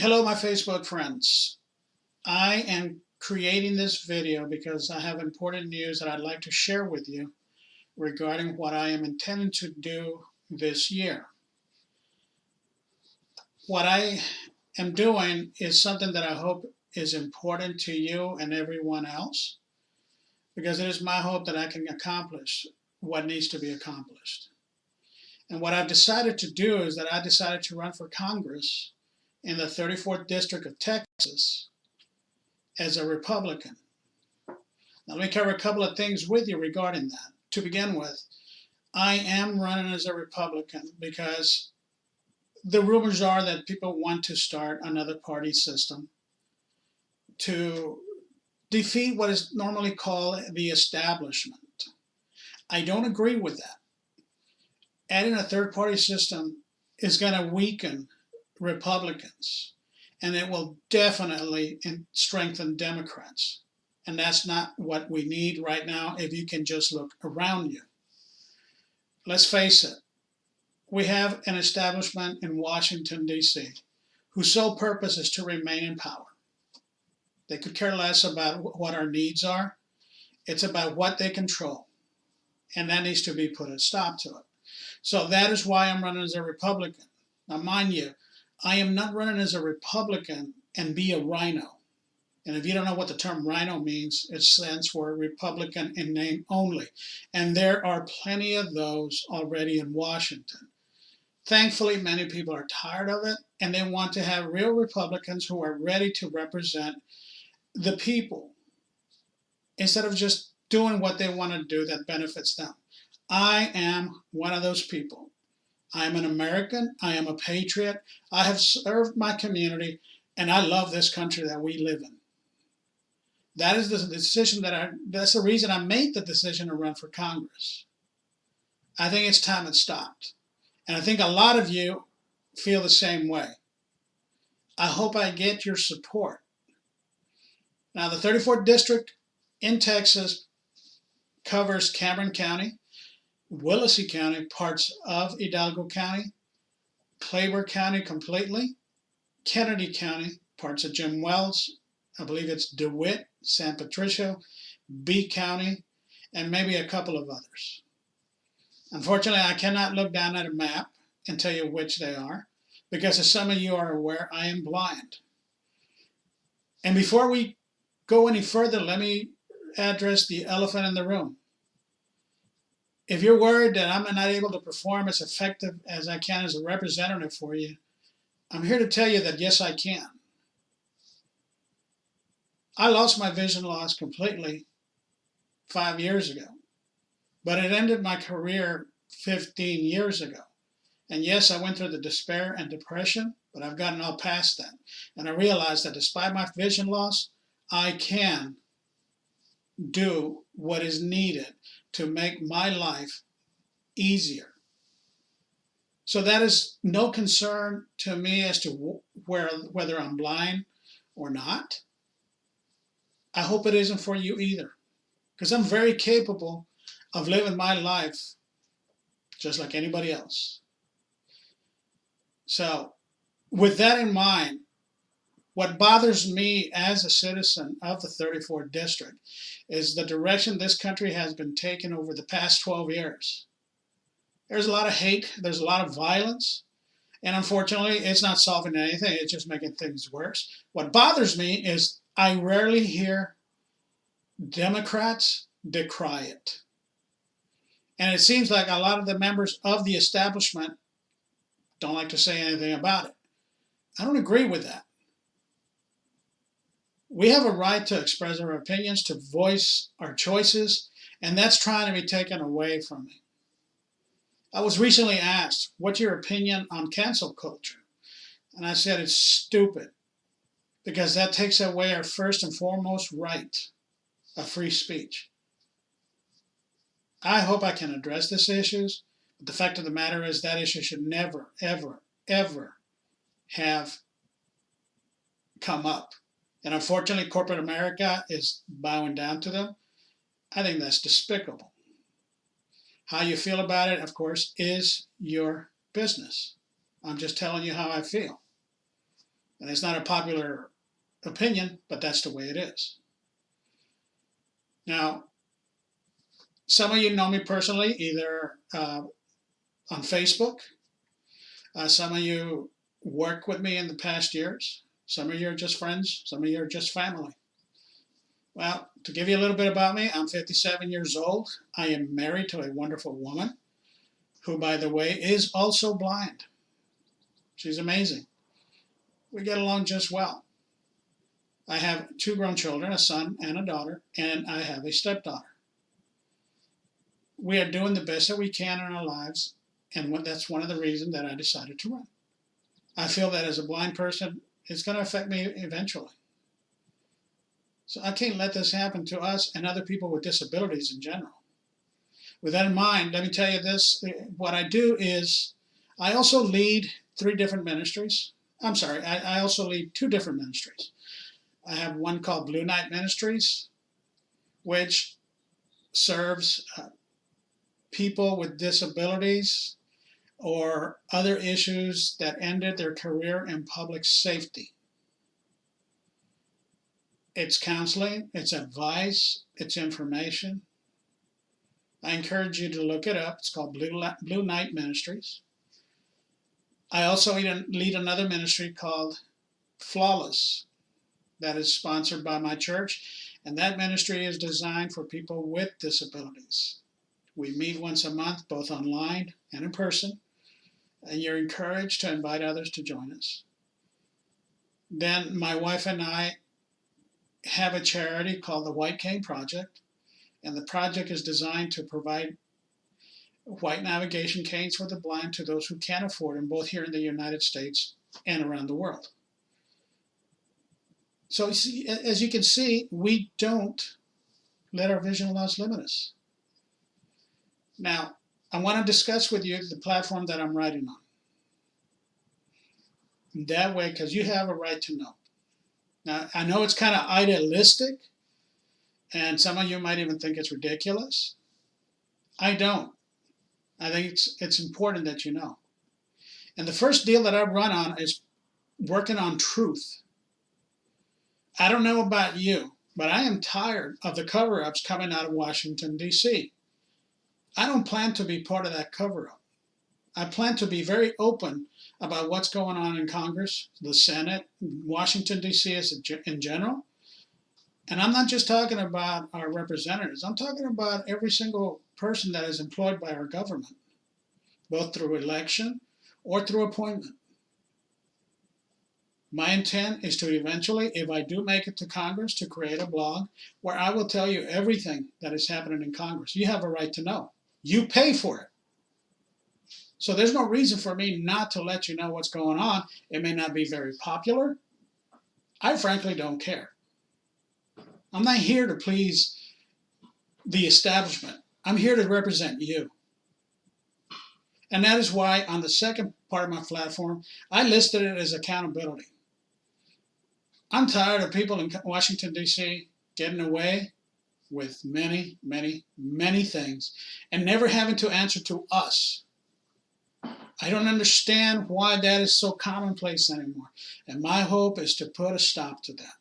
Hello, my Facebook friends. I am creating this video because I have important news that I'd like to share with you regarding what I am intending to do this year. What I am doing is something that I hope is important to you and everyone else, because it is my hope that I can accomplish what needs to be accomplished. And what I've decided to do is that I decided to run for Congress in the 34th District of Texas as a Republican. Now, let me cover a couple of things with you regarding that. To begin with, I am running as a Republican because the rumors are that people want to start another party system to defeat what is normally called the establishment. I don't agree with that. Adding a third party system is going to weaken Republicans, and it will definitely strengthen Democrats. And that's not what we need right now if you can just look around you. Let's face it, we have an establishment in Washington, D.C., whose sole purpose is to remain in power. They could care less about what our needs are. It's about what they control. And that needs to be put a stop to it. So that is why I'm running as a Republican. Now, mind you, I am not running as a Republican and be a rhino. And if you don't know what the term rhino means, it stands for Republican in name only. And there are plenty of those already in Washington. Thankfully, many people are tired of it, and they want to have real Republicans who are ready to represent the people instead of just doing what they want to do that benefits them. I am one of those people. I am an American. I am a patriot. I have served my community, and I love this country that we live in. That is the decision that's the reason I made the decision to run for Congress. I think it's time it stopped. And I think a lot of you feel the same way. I hope I get your support. Now, the 34th District in Texas covers Cameron County, Willacy County, parts of Hidalgo County, Claiborne County completely, Kennedy County, parts of Jim Wells, I believe it's DeWitt, San Patricio, B County, and maybe a couple of others. Unfortunately, I cannot look down at a map and tell you which they are, because as some of you are aware, I am blind. And before we go any further, let me address the elephant in the room. If you're worried that I'm not able to perform as effective as I can as a representative for you, I'm here to tell you that yes, I can. I lost my vision loss completely 5 years ago, but it ended my career 15 years ago. And yes, I went through the despair and depression, but I've gotten all past that. And I realized that despite my vision loss, I can do what is needed to make my life easier. So that is no concern to me as to whether I'm blind or not. I hope it isn't for you either, because I'm very capable of living my life just like anybody else. So with that in mind, what bothers me as a citizen of the 34th District is the direction this country has been taken over the past 12 years. There's a lot of hate, there's a lot of violence, and unfortunately, it's not solving anything, it's just making things worse. What bothers me is I rarely hear Democrats decry it. And it seems like a lot of the members of the establishment don't like to say anything about it. I don't agree with that. We have a right to express our opinions, to voice our choices, and that's trying to be taken away from me. I was recently asked, what's your opinion on cancel culture? And I said it's stupid, because that takes away our first and foremost right of free speech. I hope I can address these issues, but the fact of the matter is that issue should never, ever, ever have come up. And unfortunately, corporate America is bowing down to them. I think that's despicable. How you feel about it, of course, is your business. I'm just telling you how I feel. And it's not a popular opinion, but that's the way it is. Now, some of you know me personally, either on Facebook. Some of you worked with me in the past years. Some of you are just friends. Some of you are just family. Well, to give you a little bit about me, I'm 57 years old. I am married to a wonderful woman who, by the way, is also blind. She's amazing. We get along just well. I have 2 grown children, a son and a daughter, and I have a stepdaughter. We are doing the best that we can in our lives, and that's one of the reasons that I decided to run. I feel that as a blind person, it's going to affect me eventually. So I can't let this happen to us and other people with disabilities in general. With that in mind, let me tell you this. What I do is I also lead 3 different ministries. I'm sorry, I also lead 2 different ministries. I have one called Blue Knight Ministries, which serves people with disabilities or other issues that ended their career in public safety. It's counseling, it's advice, it's information. I encourage you to look it up. It's called Blue Knight Ministries. I also lead another ministry called Flawless that is sponsored by my church, and that ministry is designed for people with disabilities. We meet once a month, both online and in person, and you're encouraged to invite others to join us. Then my wife and I have a charity called the White Cane Project, and the project is designed to provide white navigation canes for the blind to those who can't afford them, both here in the United States and around the world. So as you can see, we don't let our vision loss limit us. Now, I want to discuss with you the platform that I'm writing on. That way, because you have a right to know. Now, I know it's kind of idealistic, and some of you might even think it's ridiculous. I don't. I think it's important that you know. And the first deal that I run on is working on truth. I don't know about you, but I am tired of the cover-ups coming out of Washington, D.C. I don't plan to be part of that cover-up. I plan to be very open about what's going on in Congress, the Senate, Washington, D.C. in general. And I'm not just talking about our representatives. I'm talking about every single person that is employed by our government, both through election or through appointment. My intent is to eventually, if I do make it to Congress, to create a blog where I will tell you everything that is happening in Congress. You have a right to know. You pay for it. So there's no reason for me not to let you know what's going on. It may not be very popular. I frankly don't care. I'm not here to please the establishment. I'm here to represent you. And that is why on the second part of my platform, I listed it as accountability. I'm tired of people in Washington, D.C. getting away with many, many, many things and never having to answer to us. I don't understand why that is so commonplace anymore. And my hope is to put a stop to that.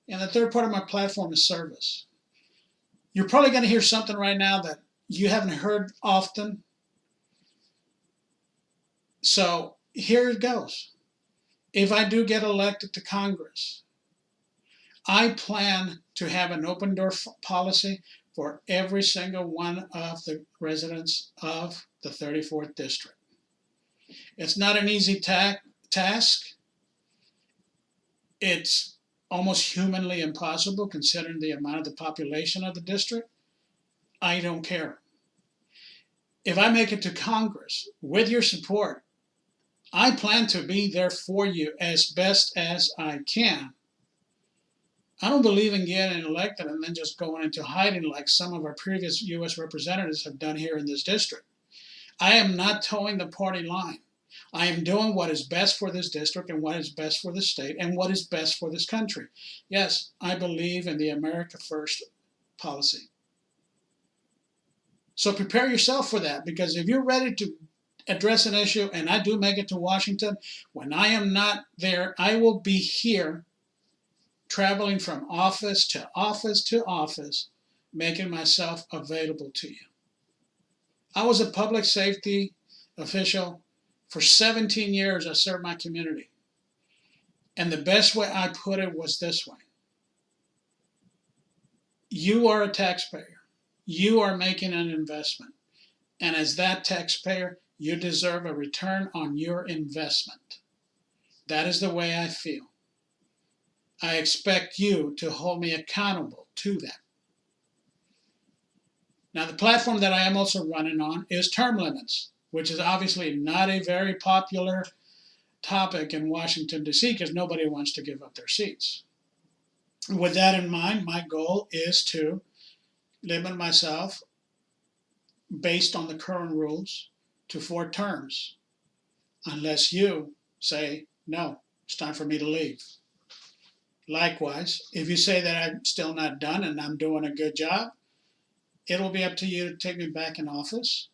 And the third part of my platform is service. You're probably going to hear something right now that you haven't heard often. So here it goes. If I do get elected to Congress, I plan to have an open door policy for every single one of the residents of the 34th District. It's not an easy task. It's almost humanly impossible considering the amount of the population of the district. I don't care. If I make it to Congress with your support, I plan to be there for you as best as I can. I don't believe in getting elected and then just going into hiding like some of our previous U.S. representatives have done here in this district. I am not towing the party line. I am doing what is best for this district and what is best for the state and what is best for this country. Yes, I believe in the America First policy. So prepare yourself for that, because if you're ready to address an issue and I do make it to Washington, when I am not there, I will be here traveling from office to office to office, making myself available to you. I was a public safety official for 17 years. I served my community. And the best way I put it was this way. You are a taxpayer. You are making an investment. And as that taxpayer, you deserve a return on your investment. That is the way I feel. I expect you to hold me accountable to that. Now, the platform that I am also running on is term limits, which is obviously not a very popular topic in Washington, D.C., because nobody wants to give up their seats. With that in mind, my goal is to limit myself, based on the current rules, to 4 terms, unless you say, no, it's time for me to leave. Likewise, if you say that I'm still not done and I'm doing a good job, it'll be up to you to take me back in office.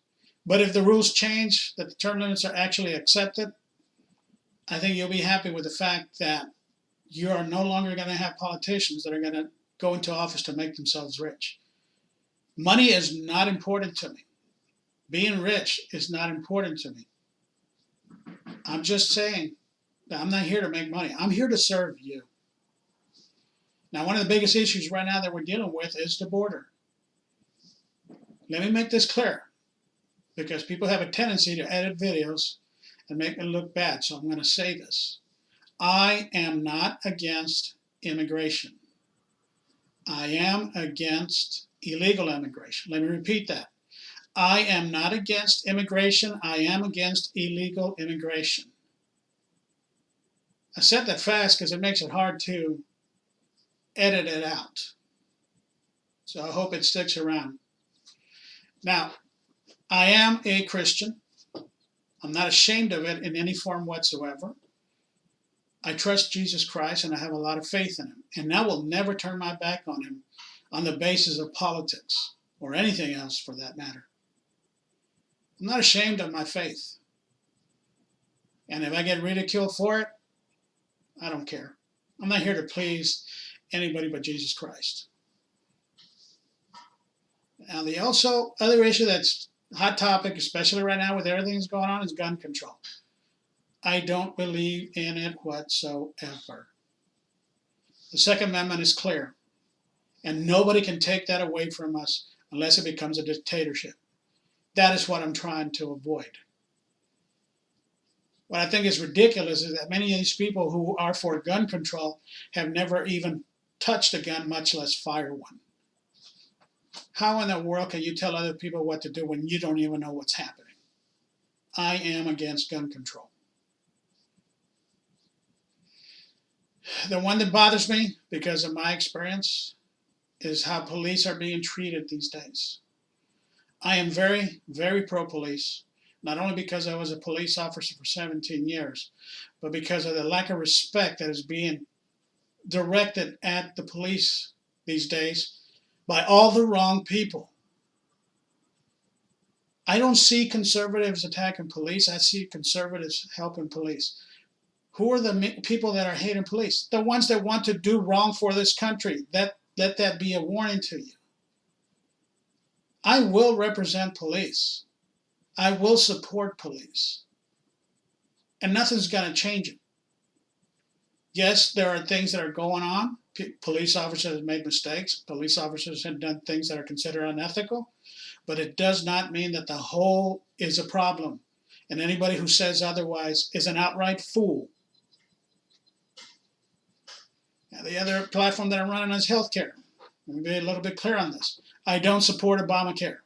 But if the rules change, that the term limits are actually accepted, I think you'll be happy with the fact that you are no longer going to have politicians that are going to go into office to make themselves rich. Money is not important to me. Being rich is not important to me. I'm just saying that I'm not here to make money. I'm here to serve you. Now, one of the biggest issues right now that we're dealing with is the border. Let me make this clear, because people have a tendency to edit videos and make me look bad, so I'm going to say this. I am not against immigration. I am against illegal immigration. Let me repeat that. I am not against immigration. I am against illegal immigration. I said that fast because it makes it hard to edit it out. So I hope it sticks around. Now, I am a Christian. I'm not ashamed of it in any form whatsoever. I trust Jesus Christ and I have a lot of faith in him. And I will never turn my back on him on the basis of politics or anything else for that matter. I'm not ashamed of my faith. And if I get ridiculed for it, I don't care. I'm not here to please anybody but Jesus Christ. Now, the also other issue that's a hot topic, especially right now with everything that's going on, is gun control. I don't believe in it whatsoever. The Second Amendment is clear, and nobody can take that away from us unless it becomes a dictatorship. That is what I'm trying to avoid. What I think is ridiculous is that many of these people who are for gun control have never even touched a gun, much less fire one. How in the world can you tell other people what to do when you don't even know what's happening? I am against gun control. The one that bothers me, because of my experience, is how police are being treated these days. I am very, very pro-police, not only because I was a police officer for 17 years, but because of the lack of respect that is being directed at the police these days by all the wrong people. I don't see conservatives attacking police. I see conservatives helping police. Who are the people that are hating police? The ones that want to do wrong for this country. Let that be a warning to you. I will represent police. I will support police. And nothing's going to change it. Yes, there are things that are going on. Police officers have made mistakes. Police officers have done things that are considered unethical. But it does not mean that the whole is a problem. And anybody who says otherwise is an outright fool. Now, the other platform that I'm running is healthcare. Let me be a little bit clear on this. I don't support Obamacare.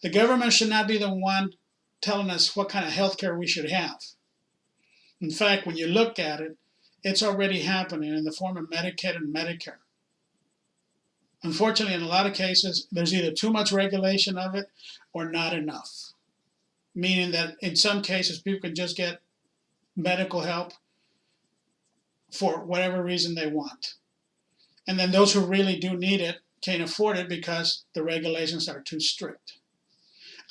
The government should not be the one telling us what kind of healthcare we should have. In fact, when you look at it, it's already happening in the form of Medicaid and Medicare. Unfortunately, in a lot of cases, there's either too much regulation of it or not enough. Meaning that in some cases, people can just get medical help for whatever reason they want. And then those who really do need it can't afford it because the regulations are too strict.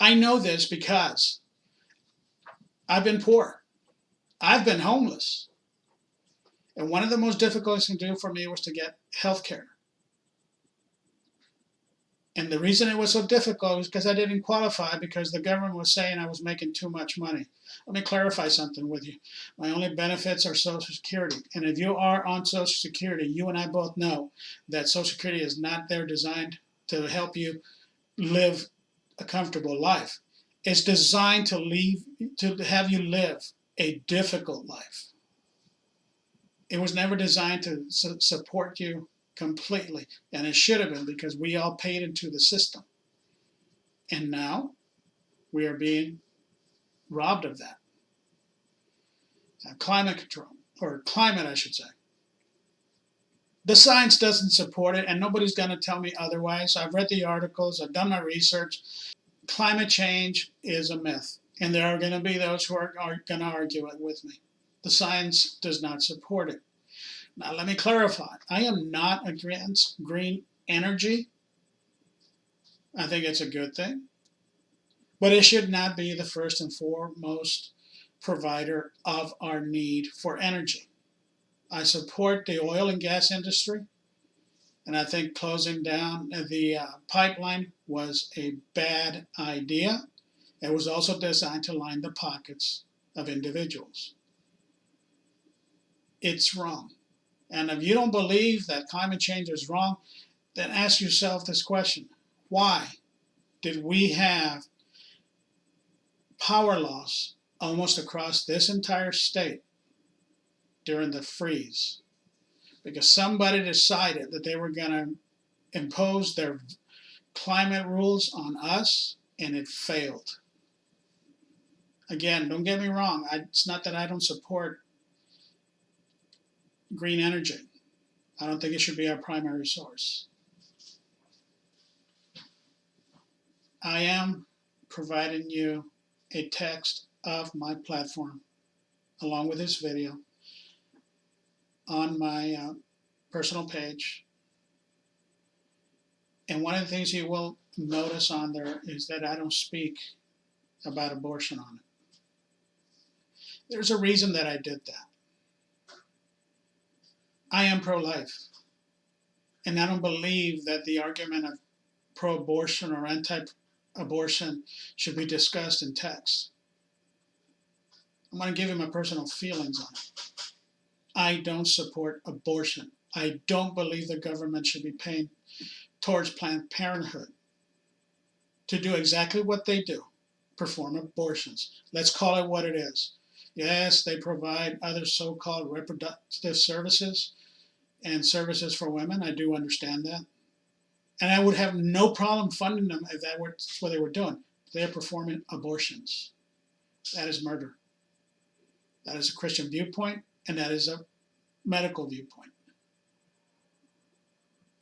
I know this because I've been poor. I've been homeless. And one of the most difficult things to do for me was to get health care. And the reason it was so difficult was because I didn't qualify because the government was saying I was making too much money. Let me clarify something with you. My only benefits are Social Security. And if you are on Social Security, you and I both know that Social Security is not there designed to help you live a comfortable life. It's designed to have you live a difficult life. It was never designed to support you completely, and it should have been because we all paid into the system. And now we are being robbed of that. Climate control, or climate, I should say. The science doesn't support it, and nobody's going to tell me otherwise. I've read the articles, I've done my research. Climate change is a myth, and there are going to be those who are going to argue it with me. The science does not support it. Now, let me clarify. I am not against green energy. I think it's a good thing. But it should not be the first and foremost provider of our need for energy. I support the oil and gas industry, and I think closing down the pipeline was a bad idea. It was also designed to line the pockets of individuals. It's wrong. And if you don't believe that climate change is wrong, then ask yourself this question. Why did we have power loss almost across this entire state during the freeze? Because somebody decided that they were going to impose their climate rules on us, and it failed. Again, don't get me wrong. It's not that I don't support green energy. I don't think it should be our primary source. I am providing you a text of my platform along with this video on my personal page. And one of the things you will notice on there is that I don't speak about abortion on it. There's a reason that I did that. I am pro-life, and I don't believe that the argument of pro-abortion or anti-abortion should be discussed in text. I'm going to give you my personal feelings on it. I don't support abortion. I don't believe the government should be paying towards Planned Parenthood to do exactly what they do, perform abortions. Let's call it what it is. Yes, they provide other so-called reproductive services and services for women. I do understand that. And I would have no problem funding them if that were what they were doing. They're performing abortions. That is murder. That is a Christian viewpoint, and that is a medical viewpoint.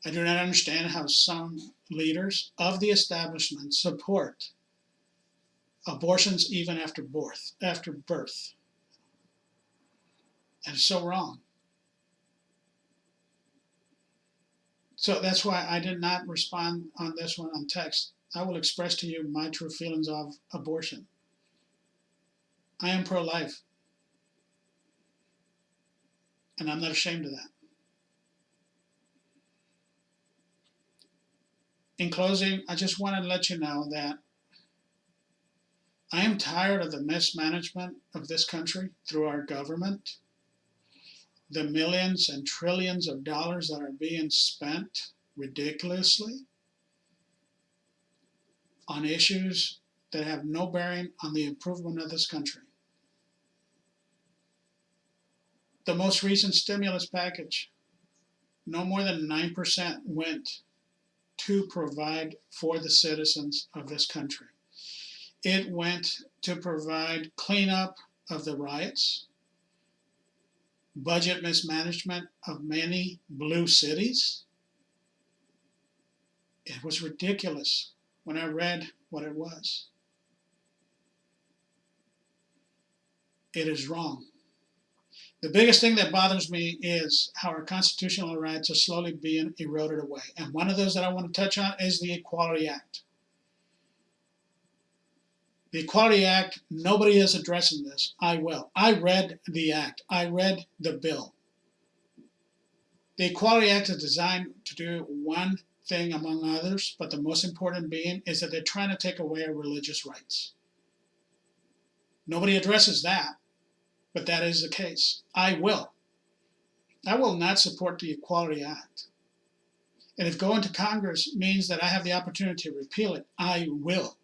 I do not understand how some leaders of the establishment support abortions even after birth. And it's so wrong. So that's why I did not respond on this one on text. I will express to you my true feelings of abortion. I am pro-life, and I'm not ashamed of that. In closing, I just want to let you know that I am tired of the mismanagement of this country through our government, the millions and trillions of dollars that are being spent ridiculously on issues that have no bearing on the improvement of this country. The most recent stimulus package, no more than 9% went to provide for the citizens of this country. It went to provide cleanup of the riots, budget mismanagement of many blue cities. It was ridiculous when I read what it was. It is wrong. The biggest thing that bothers me is how our constitutional rights are slowly being eroded away. And one of those that I want to touch on is the Equality Act. The Equality Act, nobody is addressing this. I will. I read the act. I read the bill. The Equality Act is designed to do one thing among others, but the most important being is that they're trying to take away our religious rights. Nobody addresses that, but that is the case. I will. I will not support the Equality Act. And if going to Congress means that I have the opportunity to repeal it, I will.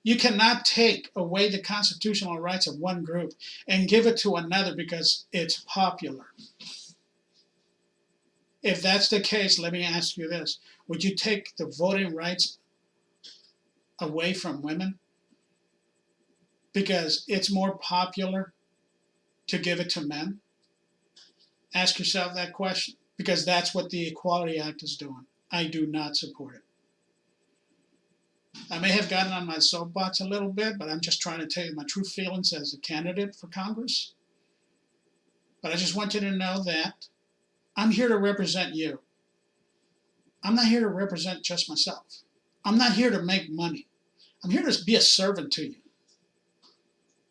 You cannot take away the constitutional rights of one group and give it to another because it's popular. If that's the case, let me ask you this. Would you take the voting rights away from women because it's more popular to give it to men? Ask yourself that question, because that's what the Equality Act is doing. I do not support it. I may have gotten on my soapbox a little bit, but I'm just trying to tell you my true feelings as a candidate for Congress. But I just want you to know that I'm here to represent you. I'm not here to represent just myself. I'm not here to make money. I'm here to be a servant to you.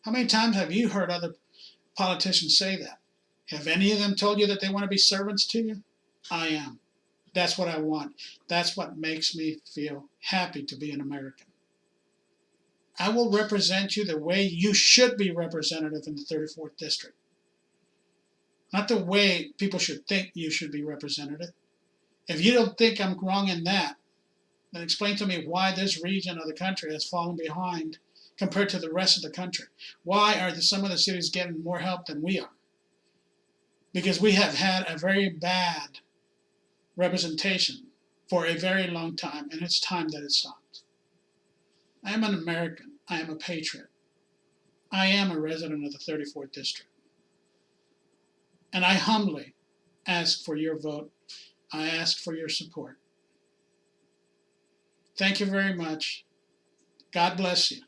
How many times have you heard other politicians say that? Have any of them told you that they want to be servants to you? I am. That's what I want. That's what makes me feel happy to be an American. I will represent you the way you should be representative in the 34th District. Not the way people should think you should be representative. If you don't think I'm wrong in that, then explain to me why this region of the country has fallen behind compared to the rest of the country. Why are some of the cities getting more help than we are? Because we have had a very bad representation for a very long time, and it's time that it stopped. I am an American. I am a patriot. I am a resident of the 34th District. And I humbly ask for your vote. I ask for your support. Thank you very much. God bless you.